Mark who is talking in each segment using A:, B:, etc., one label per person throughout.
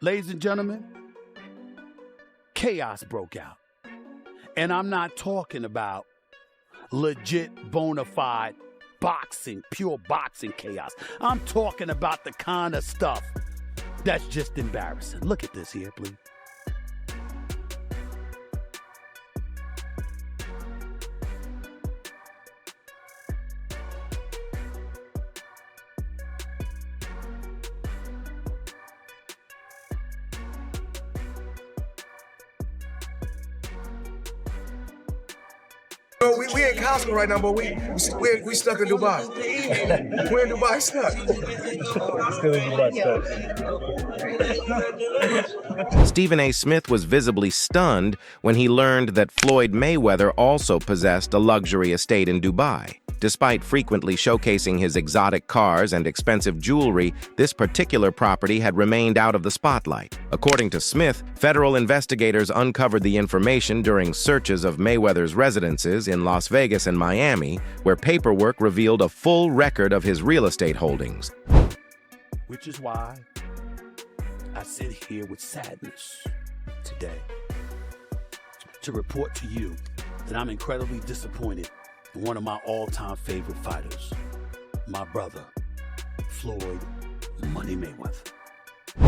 A: Ladies and gentlemen, chaos broke out. And I'm not talking about legit, bona fide boxing, pure boxing chaos. I'm talking about the kind of stuff that's just embarrassing. Look at this here, please.
B: We in Costco right now, but we stuck in Dubai. We're in Dubai stuck.
C: Still in Dubai stuck.
D: Stephen A. Smith was visibly stunned when he learned that Floyd Mayweather also possessed a luxury estate in Dubai. Despite frequently showcasing his exotic cars and expensive jewelry, this particular property had remained out of the spotlight. According to Smith, federal investigators uncovered the information during searches of Mayweather's residences in Las Vegas and Miami, where paperwork revealed a full record of his real estate holdings.
A: Which is why I sit here with sadness today to report to you that I'm incredibly disappointed in one of my all-time favorite fighters, my brother, Floyd Money Mayweather.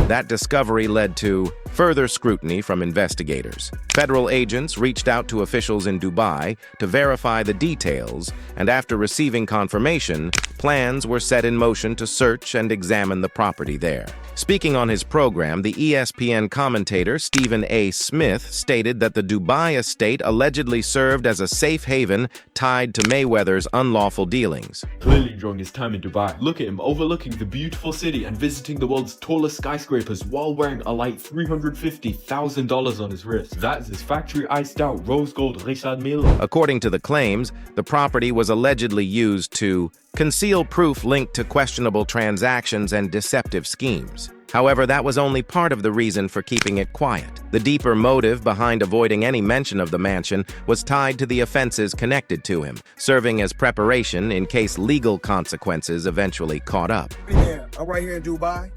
D: That discovery led to further scrutiny from investigators. Federal agents reached out to officials in Dubai to verify the details, and after receiving confirmation, plans were set in motion to search and examine the property there. Speaking on his program, the ESPN commentator Stephen A. Smith stated that the Dubai estate allegedly served as a safe haven tied to Mayweather's unlawful dealings.
E: Clearly during his time in Dubai, look at him overlooking the beautiful city and visiting the world's tallest skyscrapers while wearing a light $350,000 on his wrist. That's his factory iced out rose gold Richard Mille.
D: According to the claims, the property was allegedly used to conceal proof linked to questionable transactions and deceptive schemes. However, that was only part of the reason for keeping it quiet. The deeper motive behind avoiding any mention of the mansion was tied to the offenses connected to him, serving as preparation in case legal consequences eventually caught up.
B: Yeah, I'm right here in Dubai.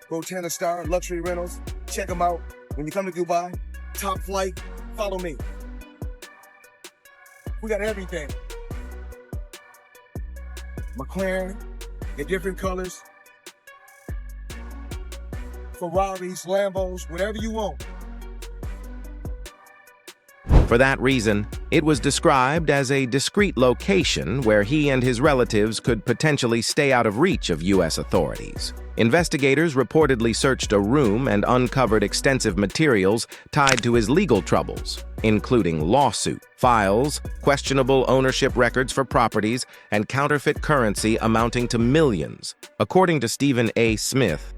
B: Go 10 star luxury rentals. Check them out. When you come to Dubai, top flight, follow me. We got everything. McLaren in different colors. Ferraris, Lambos, whatever you want.
D: For that reason, it was described as a discreet location where he and his relatives could potentially stay out of reach of U.S. authorities. Investigators reportedly searched a room and uncovered extensive materials tied to his legal troubles, including lawsuit files, questionable ownership records for properties, and counterfeit currency amounting to millions. According to Stephen A. Smith,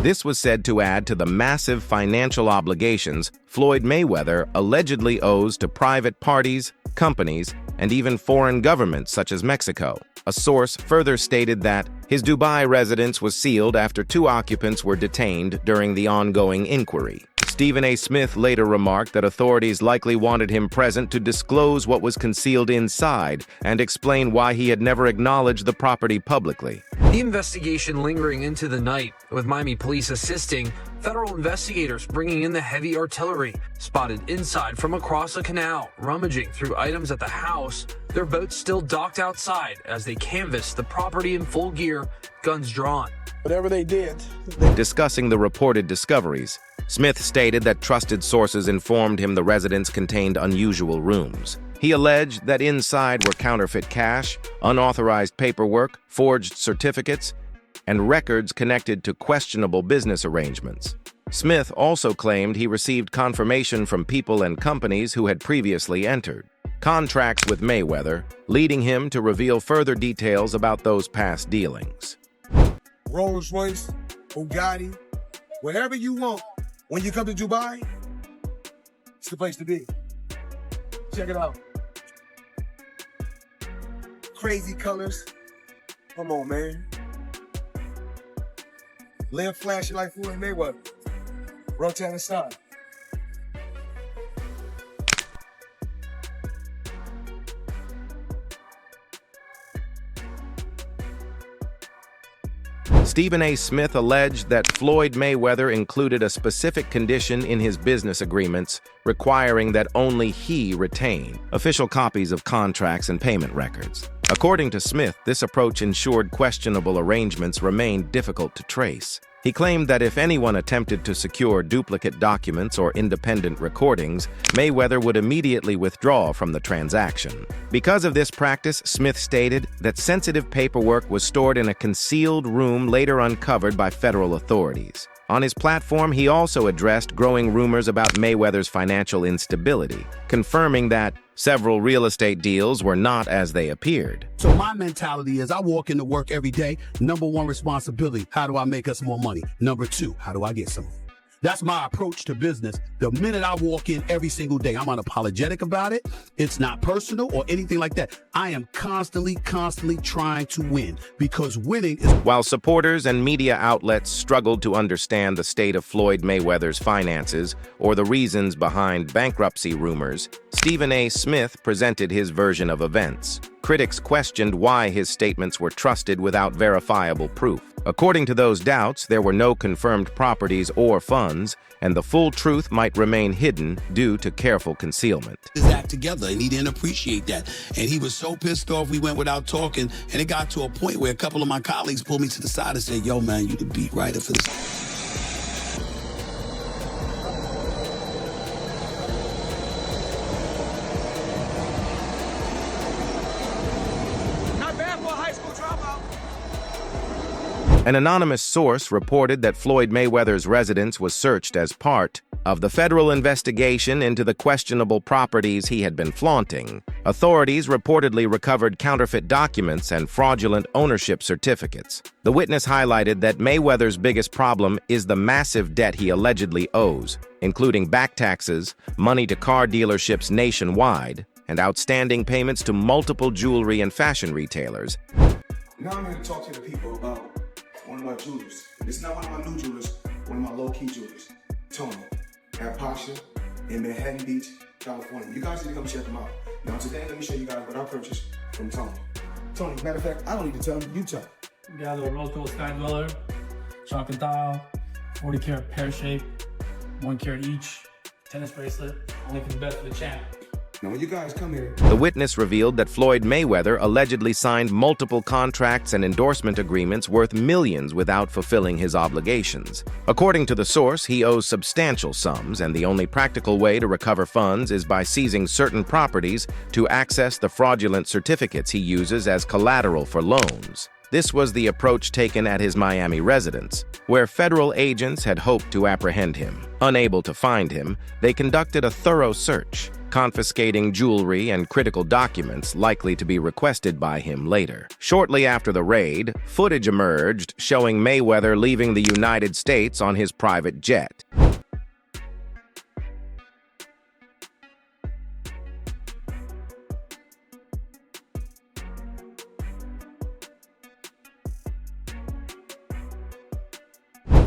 D: this was said to add to the massive financial obligations Floyd Mayweather allegedly owes to private parties, companies, and even foreign governments such as Mexico. A source further stated that his Dubai residence was sealed after 2 occupants were detained during the ongoing inquiry. Stephen A. Smith later remarked that authorities likely wanted him present to disclose what was concealed inside and explain why he had never acknowledged the property publicly.
F: The investigation lingering into the night, with Miami police assisting, federal investigators bringing in the heavy artillery, spotted inside from across a canal, rummaging through items at the house, their boats still docked outside as they canvassed the property in full gear, guns drawn.
B: Whatever they did.
D: Discussing the reported discoveries, Smith stated that trusted sources informed him the residence contained unusual rooms. He alleged that inside were counterfeit cash, unauthorized paperwork, forged certificates, and records connected to questionable business arrangements. Smith also claimed he received confirmation from people and companies who had previously entered contracts with Mayweather, leading him to reveal further details about those past dealings.
B: Rolls Royce, Bugatti, whatever you want. When you come to Dubai, it's the place to be. Check it out. Crazy colors. Come on, man. Live flashing like Floyd Mayweather. Rotate aside.
D: Stephen A. Smith alleged that Floyd Mayweather included a specific condition in his business agreements requiring that only he retain official copies of contracts and payment records. According to Smith, this approach ensured questionable arrangements remained difficult to trace. He claimed that if anyone attempted to secure duplicate documents or independent recordings, Mayweather would immediately withdraw from the transaction. Because of this practice, Smith stated that sensitive paperwork was stored in a concealed room later uncovered by federal authorities. On his platform, he also addressed growing rumors about Mayweather's financial instability, confirming that several real estate deals were not as they appeared.
A: So my mentality is I walk into work every day. Number one responsibility, how do I make us more money? Number two, how do I get some? That's my approach to business. The minute I walk in every single day, I'm unapologetic about it. It's not personal or anything like that. I am constantly trying to win because winning is...
D: While supporters and media outlets struggled to understand the state of Floyd Mayweather's finances or the reasons behind bankruptcy rumors, Stephen A. Smith presented his version of events. Critics questioned why his statements were trusted without verifiable proof. According to those doubts, there were no confirmed properties or funds, and the full truth might remain hidden due to careful concealment.
A: His act together, and he didn't appreciate that. And he was so pissed off we went without talking, and it got to a point where a couple of my colleagues pulled me to the side and said, yo, man, you the beat writer for this.
D: An anonymous source reported that Floyd Mayweather's residence was searched as part of the federal investigation into the questionable properties he had been flaunting. Authorities reportedly recovered counterfeit documents and fraudulent ownership certificates. The witness highlighted that Mayweather's biggest problem is the massive debt he allegedly owes, including back taxes, money to car dealerships nationwide, and outstanding payments to multiple jewelry and fashion retailers.
B: Now I'm here to talk to the people about one of my jewelers. It's not one of my new jewelers, one of my low-key jewelers. Tony, at Pasha in Manhattan Beach, California. You guys need to come check them out. Now today, let me show you guys what I purchased from Tony. Tony, matter of fact, I don't need to tell him, you tell him.
C: We got a little rose gold sky dweller, chalk and dial, 40 karat pear shape, 1 carat each, tennis bracelet, only for the best for the champ.
B: Now when you guys come here,
D: The witness revealed that Floyd Mayweather allegedly signed multiple contracts and endorsement agreements worth millions without fulfilling his obligations. According to the source, he owes substantial sums, and the only practical way to recover funds is by seizing certain properties to access the fraudulent certificates he uses as collateral for loans. This was the approach taken at his Miami residence, where federal agents had hoped to apprehend him. Unable to find him, they conducted a thorough search, confiscating jewelry and critical documents likely to be requested by him later. Shortly after the raid, footage emerged showing Mayweather leaving the United States on his private jet.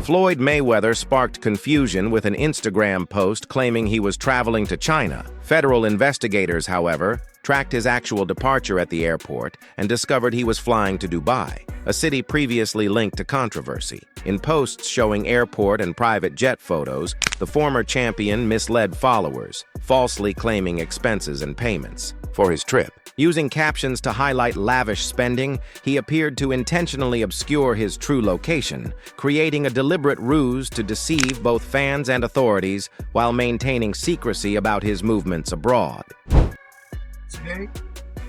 D: Floyd Mayweather sparked confusion with an Instagram post claiming he was traveling to China. Federal investigators, however, tracked his actual departure at the airport and discovered he was flying to Dubai, a city previously linked to controversy. In posts showing airport and private jet photos, the former champion misled followers, falsely claiming expenses and payments for his trip. Using captions to highlight lavish spending, he appeared to intentionally obscure his true location, creating a deliberate ruse to deceive both fans and authorities while maintaining secrecy about his movements abroad.
B: today,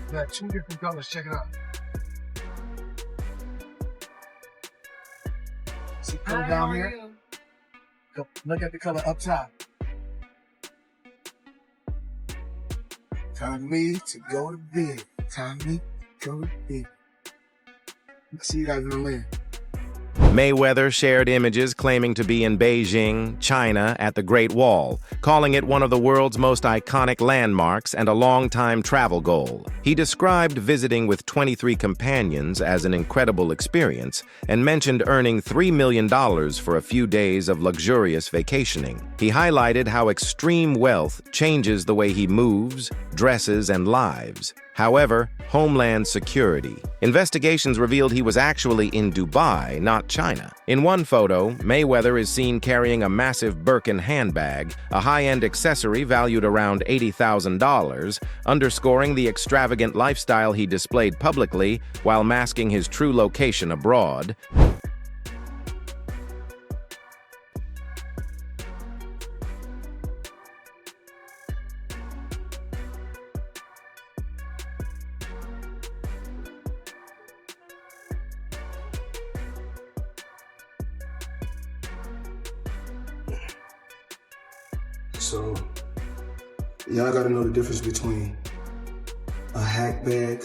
B: we got 2 different colors. Check it out. See the color down here? Look at the color up top. Time me to go to bed. Time me to go to bed. See you guys in the land.
D: Mayweather shared images claiming to be in Beijing, China, at the Great Wall, calling it one of the world's most iconic landmarks and a long-time travel goal. He described visiting with 23 companions as an incredible experience and mentioned earning $3 million for a few days of luxurious vacationing. He highlighted how extreme wealth changes the way he moves, dresses, and lives. However, Homeland Security. Investigations revealed he was actually in Dubai, not China. In one photo, Mayweather is seen carrying a massive Birkin handbag, a high-end accessory valued around $80,000, underscoring the extravagant lifestyle he displayed publicly while masking his true location abroad.
B: So, y'all gotta know the difference between a hack bag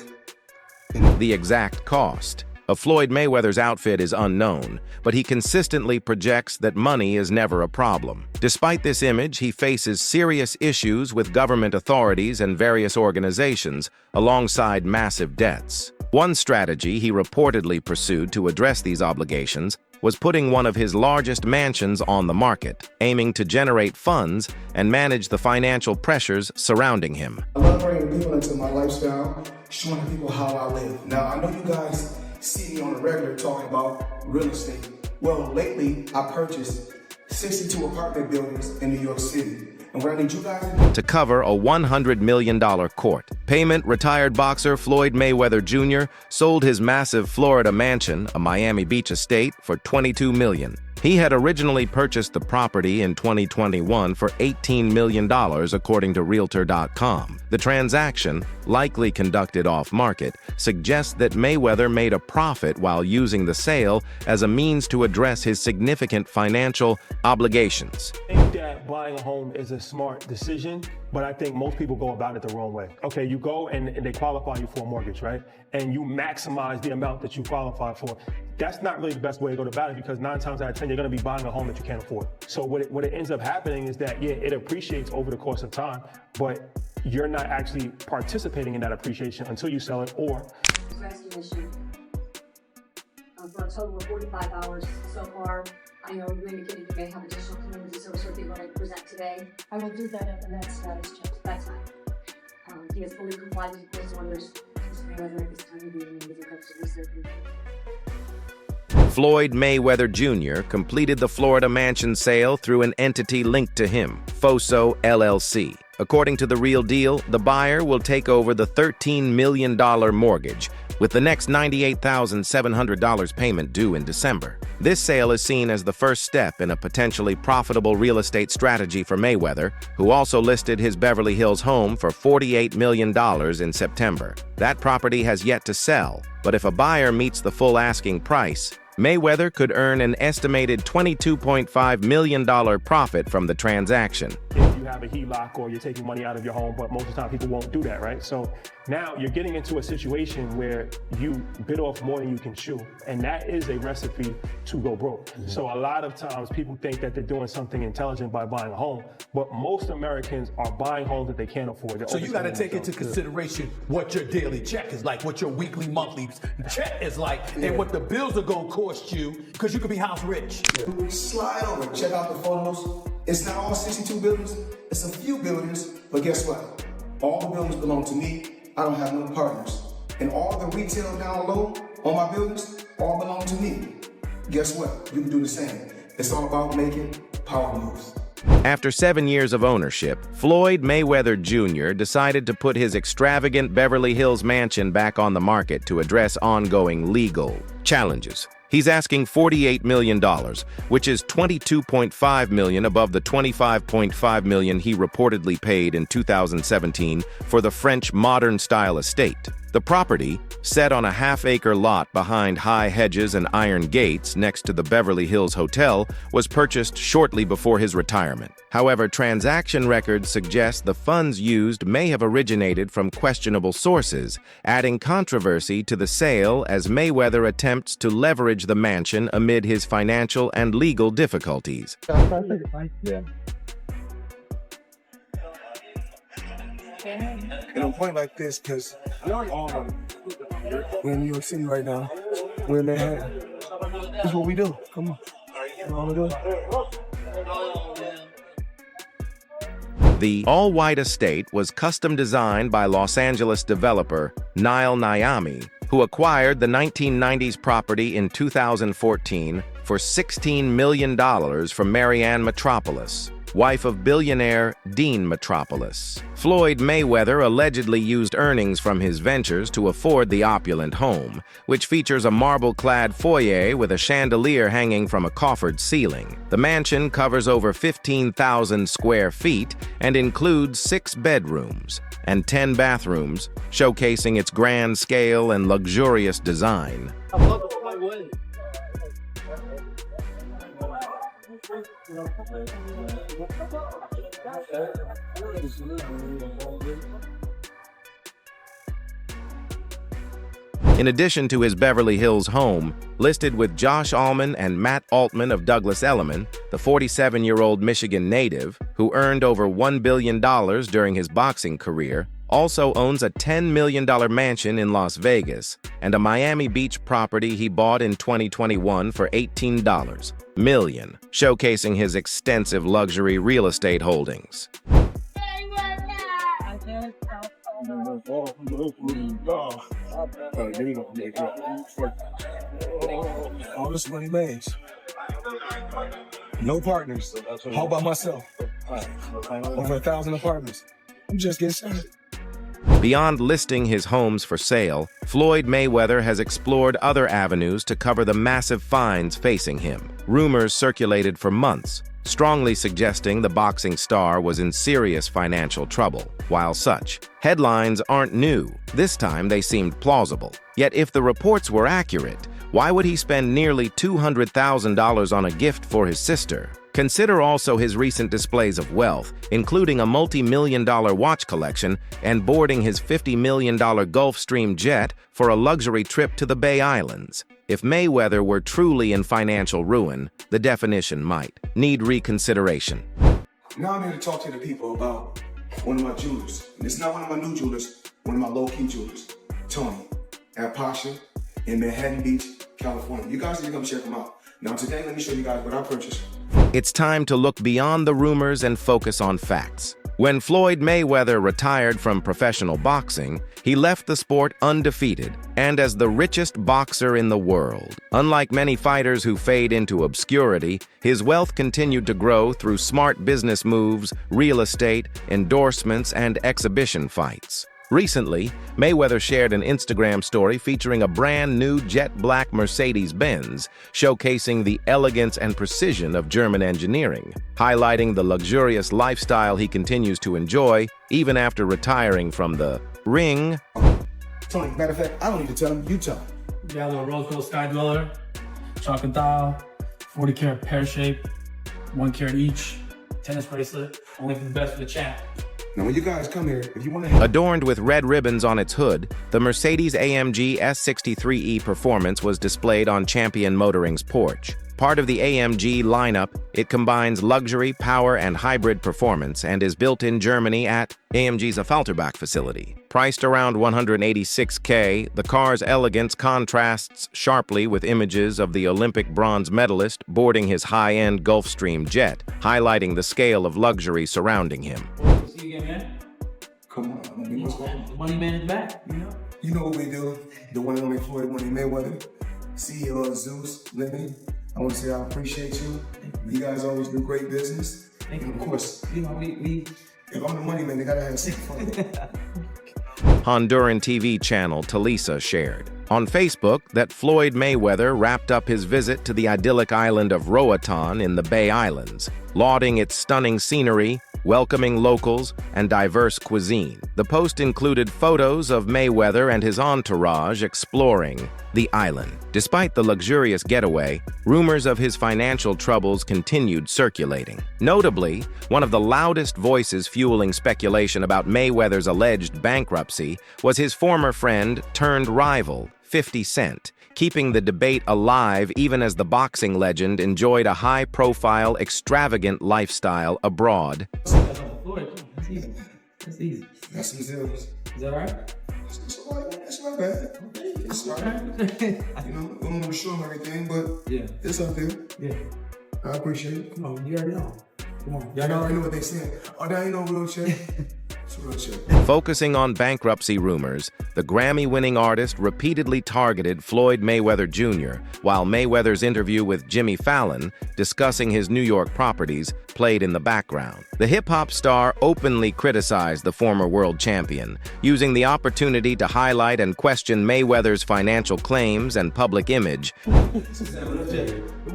B: and
D: The exact cost of Floyd Mayweather's outfit is unknown, but he consistently projects that money is never a problem. Despite this image, he faces serious issues with government authorities and various organizations, alongside massive debts. One strategy he reportedly pursued to address these obligations was putting one of his largest mansions on the market, aiming to generate funds and manage the financial pressures surrounding him.
B: I love bringing people into my lifestyle, showing people how I live. Now, I know you guys see me on the regular talking about real estate. Well, lately, I purchased 62 apartment buildings in New York City. And what I need you guys
D: to cover a $100 million court payment, retired boxer Floyd Mayweather Jr. sold his massive Florida mansion, a Miami Beach estate, for $22 million. He had originally purchased the property in 2021 for $18 million, according to Realtor.com. The transaction, likely conducted off-market, suggests that Mayweather made a profit while using the sale as a means to address his significant financial obligations.
G: I think that buying a home is a smart decision, but I think most people go about it the wrong way. Okay, you go and they qualify you for a mortgage, right? And you maximize the amount that you qualify for. That's not really the best way to go about it, because 9 times out of 10, you're going to be buying a home that you can't afford. So what it ends up happening is that, yeah, it appreciates over the course of time, but you're not actually participating in that appreciation until you sell it, or...
H: Resolution for a total of 45 hours so far. I know you indicated you may have additional community service work you want to present today. I will do that at the next status check. That's fine. He has fully complied with court orders. Mr. Mayweather at this time will be in the custody surgery.
D: Floyd Mayweather Jr. completed the Florida mansion sale through an entity linked to him, FOSO LLC. According to The Real Deal, the buyer will take over the $13 million mortgage, with the next $98,700 payment due in December. This sale is seen as the first step in a potentially profitable real estate strategy for Mayweather, who also listed his Beverly Hills home for $48 million in September. That property has yet to sell, but if a buyer meets the full asking price, Mayweather could earn an estimated $22.5 million profit from the transaction.
G: If you have a HELOC or you're taking money out of your home, but most of the time people won't do that, right? So now you're getting into a situation where you bit off more than you can chew, and that is a recipe to go broke. So a lot of times people think that they're doing something intelligent by buying a home, but most Americans are buying homes that they can't afford. They're
A: So you got to take into consideration what your daily check is like, what your weekly, monthly check is like, and what the bills are going to cost you, because you could be house rich.
B: slide over, check out the photos. It's not all 62 buildings, it's a few buildings, but guess what? All the buildings belong to me. I don't have no partners. And all the retail down low on my buildings all belong to me. Guess what? You can do the same. It's all about making power moves.
D: After 7 years of ownership, Floyd Mayweather Jr. decided to put his extravagant Beverly Hills mansion back on the market to address ongoing legal challenges. He's asking $48 million, which is $22.5 million above the $25.5 million he reportedly paid in 2017 for the French modern-style estate. The property, set on a half-acre lot behind high hedges and iron gates next to the Beverly Hills Hotel, was purchased shortly before his retirement. However, transaction records suggest the funds used may have originated from questionable sources, adding controversy to the sale as Mayweather attempts to leverage the mansion amid his financial and legal difficulties.
B: And a point like this, because we're in New York City right now. We're in Manhattan. That's what we do. Come on. You know what I'm doing?
D: The all-white estate was custom designed by Los Angeles developer Niall Niami, who acquired the 1990s property in 2014 for $16 million from Marianne Metropolis, wife of billionaire Dean Metropolis. Floyd Mayweather allegedly used earnings from his ventures to afford the opulent home, which features a marble-clad foyer with a chandelier hanging from a coffered ceiling. The mansion covers over 15,000 square feet and includes 6 bedrooms and 10 bathrooms, showcasing its grand scale and luxurious design. In addition to his Beverly Hills home, listed with Josh Allman and Matt Altman of Douglas Elliman, the 47-year-old Michigan native, who earned over $1 billion during his boxing career, also owns a $10 million mansion in Las Vegas and a Miami Beach property he bought in 2021 for $18 million, showcasing his extensive luxury real estate holdings.
B: All this money made. No partners. All by myself. Over 1,000 apartments. I'm just getting started.
D: Beyond listing his homes for sale, Floyd Mayweather has explored other avenues to cover the massive fines facing him. Rumors circulated for months, strongly suggesting the boxing star was in serious financial trouble. While such headlines aren't new, this time they seemed plausible. Yet if the reports were accurate, why would he spend nearly $200,000 on a gift for his sister? Consider also his recent displays of wealth, including a multi-million-dollar watch collection and boarding his $50 million Gulfstream jet for a luxury trip to the Bay Islands. If Mayweather were truly in financial ruin, the definition might need reconsideration.
B: Now I'm here to talk to the people about one of my jewelers. And it's not one of my new jewelers, one of my low-key jewelers, Tony, at Pasha in Manhattan Beach, California. You guys need to come check him out. Now today, let me show you guys what I purchased.
D: It's time to look beyond the rumors and focus on facts. When Floyd Mayweather retired from professional boxing, he left the sport undefeated and as the richest boxer in the world. Unlike many fighters who fade into obscurity, his wealth continued to grow through smart business moves, real estate, endorsements, and exhibition fights. Recently, Mayweather shared an Instagram story featuring a brand new jet black Mercedes-Benz, showcasing the elegance and precision of German engineering, highlighting the luxurious lifestyle he continues to enjoy even after retiring from the ring.
B: Tony, matter of fact, I don't need to tell him, you tell him.
C: Got a little rose gold sky dweller, chalk and dial, 40 karat pear shape, 1 carat each, tennis bracelet, only for the best for the champ.
B: Now, when you guys come here, if you want to...
D: Adorned with red ribbons on its hood, the Mercedes-AMG S63E Performance was displayed on Champion Motoring's porch. Part of the AMG lineup, it combines luxury, power, and hybrid performance and is built in Germany at AMG's Affalterbach facility. Priced around $186K, the car's elegance contrasts sharply with images of the Olympic bronze medalist boarding his high-end Gulfstream jet, highlighting the scale of luxury surrounding him.
C: See you again, man.
B: Come on, man. What's going on?
C: The money man is back, you know?
B: You know what we do. The one and only Floyd Mayweather, CEO of Zeus Living. I want to say I appreciate you. You guys always do great business.
C: Thank you.
B: And of course,
C: You know, we
B: if I'm the money man, they gotta have some fun.
D: Honduran TV channel Talisa shared on Facebook that Floyd Mayweather wrapped up his visit to the idyllic island of Roatan in the Bay Islands, lauding its stunning scenery, welcoming locals, and diverse cuisine. The post included photos of Mayweather and his entourage exploring the island. Despite the luxurious getaway, rumors of his financial troubles continued circulating. Notably, one of the loudest voices fueling speculation about Mayweather's alleged bankruptcy was his former friend turned rival, 50 Cent, keeping the debate alive even as the boxing legend enjoyed a high-profile, extravagant lifestyle abroad.
C: That's easy. That's easy.
B: That's some zeros.
C: Is that all right?
B: It's not bad. It's all right. You know, we don't want to show him everything, but
C: Yeah.
B: it's up there.
C: Yeah.
B: I appreciate it.
C: Come on, you already know. Come on.
B: Y'all
C: Y'all
B: already know
C: know
B: what they said. Oh, now you know real shit. It's real shit.
D: Focusing on bankruptcy rumors, the Grammy-winning artist repeatedly targeted Floyd Mayweather Jr., while Mayweather's interview with Jimmy Fallon, discussing his New York properties, played in the background. The hip-hop star openly criticized the former world champion, using the opportunity to highlight and question Mayweather's financial claims and public image.
C: Come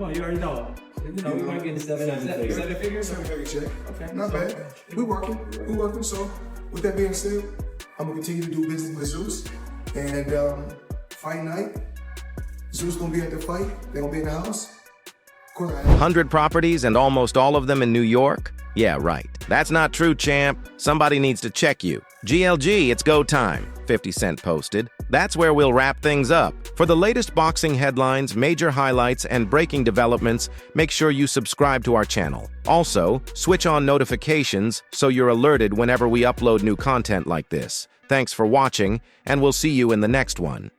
C: on, you already know. You know, we might get seven figures.
B: 7-figure check.
C: Okay.
B: Not bad. We working. So, with that being said, I'm gonna continue to do business with Zeus. And fight night, Zeus gonna be at the fight. They gonna be in the house. Of course,
D: 100 properties and almost all of them in New York? Yeah, right. That's not true, champ. Somebody needs to check you. GLG, it's go time. 50 Cent posted. That's where we'll wrap things up. For the latest boxing headlines, major highlights, and breaking developments, make sure you subscribe to our channel. Also, switch on notifications so you're alerted whenever we upload new content like this. Thanks for watching, and we'll see you in the next one.